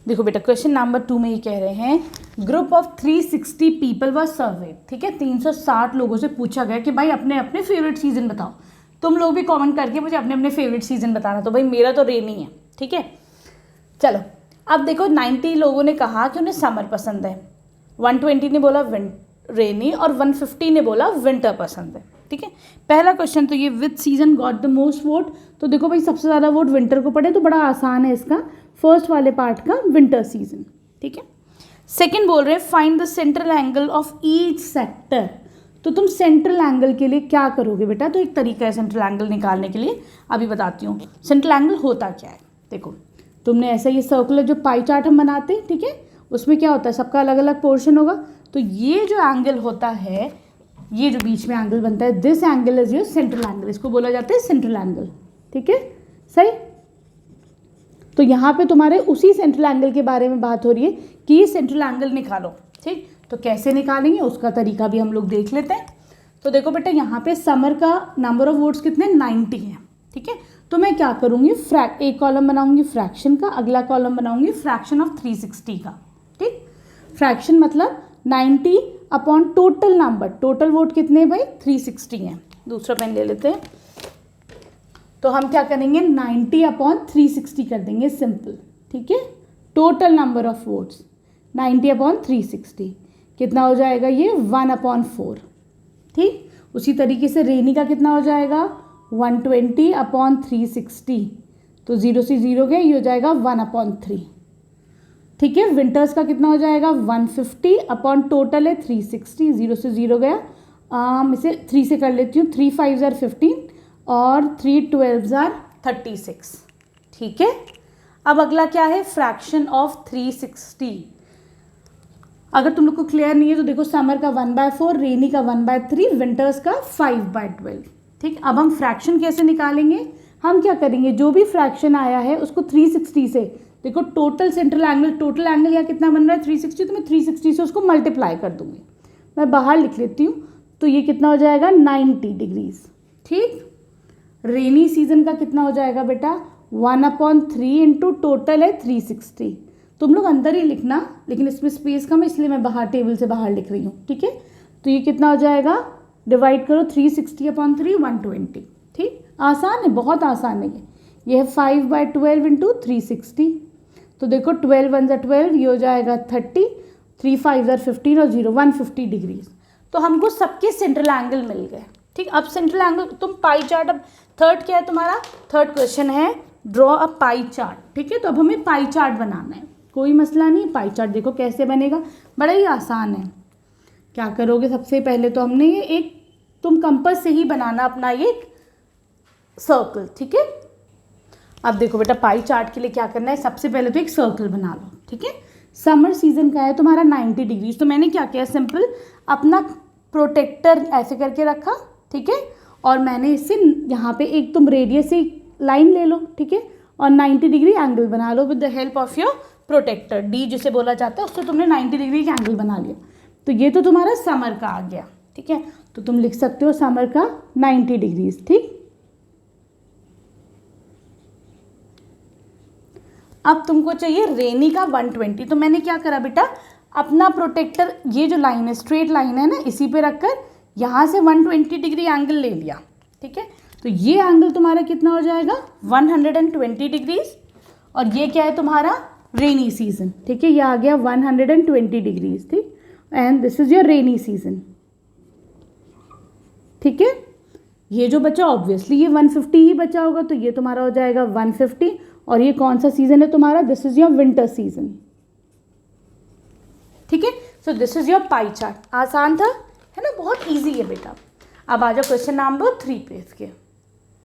देखो बेटा question number 2 में ये कह रहे हैं ग्रुप ऑफ 360 पीपल वर सर्वे, ठीक है, 360 लोगों से पूछा गया कि भाई अपने अपने फेवरेट सीजन बताओ। तुम लोग भी कमेंट करके मुझे अपने अपने फेवरेट सीजन बताना। तो भाई मेरा तो रेनी है, ठीक है। चलो अब देखो 90 लोगों ने कहा कि उन्हें समर पसंद है, 120 ने बोला रेनी और 150 ने बोला विंटर पसंद है, ठीक है। पहला क्वेश्चन तो ये विच season got the most vote, तो देखो भाई सबसे ज़्यादा वोट विंटर को पड़े, तो बड़ा आसान है इसका, फर्स्ट वाले पार्ट का विंटर सीजन, ठीक है। सेकंड बोल रहे हैं find the central angle of each sector, तो तुम सेंट्रल एंगल के लिए क्या करोगे बेटा, तो एक तरीका है सेंट्रल एंगल निकालने के लिए, अभी बताती हूँ। सेंट्रल एंगल होता क्या है, देखो तुमने ऐसा ये सर्कुलर जो पाई चार्ट हम बनाते हैं, ठीक है, उसमें क्या होता है सबका अलग अलग पोर्शन होगा, तो ये जो एंगल होता है, ये जो बीच में एंगल बनता है, this angle is your central angle, इसको बोला जाता है सेंट्रल एंगल, ठीक है, सही। तो यहाँ पे तुम्हारे उसी सेंट्रल एंगल के बारे में बात हो रही है कि ये सेंट्रल एंगल निकालो, ठीक। तो कैसे निकालेंगे उसका तरीका भी हम लोग देख लेते हैं। तो देखो बेटा यहाँ पे समर का नंबर ऑफ वोट्स कितने 90 हैं, ठीक है। तो मैं क्या करूँगी, एक कॉलम बनाऊंगी फ्रैक्शन का, अगला कॉलम बनाऊंगी फ्रैक्शन ऑफ 360 का, ठीक। फ्रैक्शन मतलब 90 upon total number, total vote कितने भाई 360 हैं। दूसरा पेन ले लेते हैं, तो हम क्या करेंगे 90 अपॉन 360 कर देंगे, सिंपल, ठीक है। Total number of votes 90 upon 360 कितना हो जाएगा, ये 1/4, ठीक। उसी तरीके से रेनी का कितना हो जाएगा 120 अपॉन 360, तो 0 से 0 गए, ये हो जाएगा 1/3, ठीक है। विंटर्स का कितना हो जाएगा 150 अपॉन टोटल है 360, 0 से 0 गया, इसे 3 से कर लेती हूँ, 3 5 = 15 और 3 12 = 36, ठीक है। अब अगला क्या है फ्रैक्शन ऑफ 360। अगर तुम लोग को क्लियर नहीं है तो देखो समर का 1/4, रेनी का 1/3, विंटर्स का 5/12, ठीक। अब हम फ्रैक्शन कैसे निकालेंगे, हम क्या करेंगे, जो भी फ्रैक्शन आया है उसको 360 से, देखो total central angle, total angle या कितना बन रहा है 360, तो मैं 360 से उसको मल्टीप्लाई कर दूंगी, मैं बाहर लिख लेती हूँ, तो ये कितना हो जाएगा 90 डिग्रीज, ठीक। रेनी सीजन का कितना हो जाएगा बेटा 1/3 इंटू टोटल है 360, तुम लोग अंदर ही लिखना, लेकिन इसमें स्पेस कम है इसलिए मैं बाहर टेबल से बाहर लिख रही हूँ, ठीक है। तो ये कितना हो जाएगा, डिवाइड करो 360/3 120, ठीक। आसान है, बहुत आसान है ये है 5/12 इंटू 360, तो देखो 12 1 = 12, ये हो जाएगा 30, 3 5 = 15 और 0 150 डिग्रीज। तो हमको सबके सेंट्रल एंगल मिल गए, ठीक। अब सेंट्रल एंगल तुम पाई चार्ट, अब थर्ड क्या है तुम्हारा, थर्ड क्वेश्चन है ड्रॉ अ पाई चार्ट, ठीक है। तो अब हमें पाई चार्ट बनाना है, कोई मसला नहीं। पाई चार्ट देखो कैसे बनेगा, बड़ा ही आसान है। क्या करोगे, सबसे पहले तो हमने ये एक, तुम कंपास से ही बनाना अपना ये सर्कल, ठीक है। अब देखो बेटा पाई चार्ट के लिए क्या करना है, सबसे पहले तो एक सर्कल बना लो, ठीक है। समर सीजन का है तुम्हारा 90 डिग्रीज, तो मैंने क्या किया, सिंपल अपना प्रोटेक्टर ऐसे करके रखा, ठीक है, और मैंने इससे यहाँ पे एक तुम रेडियस से लाइन ले लो, ठीक है, और 90 डिग्री एंगल बना लो with the help of your protractor, D जिसे बोला जाता है, उससे तुमने 90 डिग्री का एंगल बना लिया। तो ये तो तुम्हारा समर का आ गया, ठीक है। तो तुम लिख सकते हो समर का 90 डिग्रीज, ठीक। अब तुमको चाहिए रेनी का 120, तो मैंने क्या करा बेटा, अपना प्रोटेक्टर, ये जो लाइन है स्ट्रेट लाइन है ना, इसी पे रखकर यहाँ से 120 डिग्री एंगल ले लिया, ठीक है। तो ये एंगल तुम्हारा कितना हो जाएगा 120 डिग्रीज, और ये क्या है तुम्हारा रेनी सीजन, ठीक है, ये आ गया 120 डिग्रीज, ठीक। And this is your rainy season, ठीक है। ये जो बचा ऑब्वियसली ये 150 ही बचा होगा, तो ये तुम्हारा हो जाएगा 150, और ये कौन सा सीजन है तुम्हारा, this is your winter season, ठीक है। So this is your pie chart, आसान था है ना, बहुत इजी है बेटा। अब आ जाओ क्वेश्चन नंबर 3 पे इसके।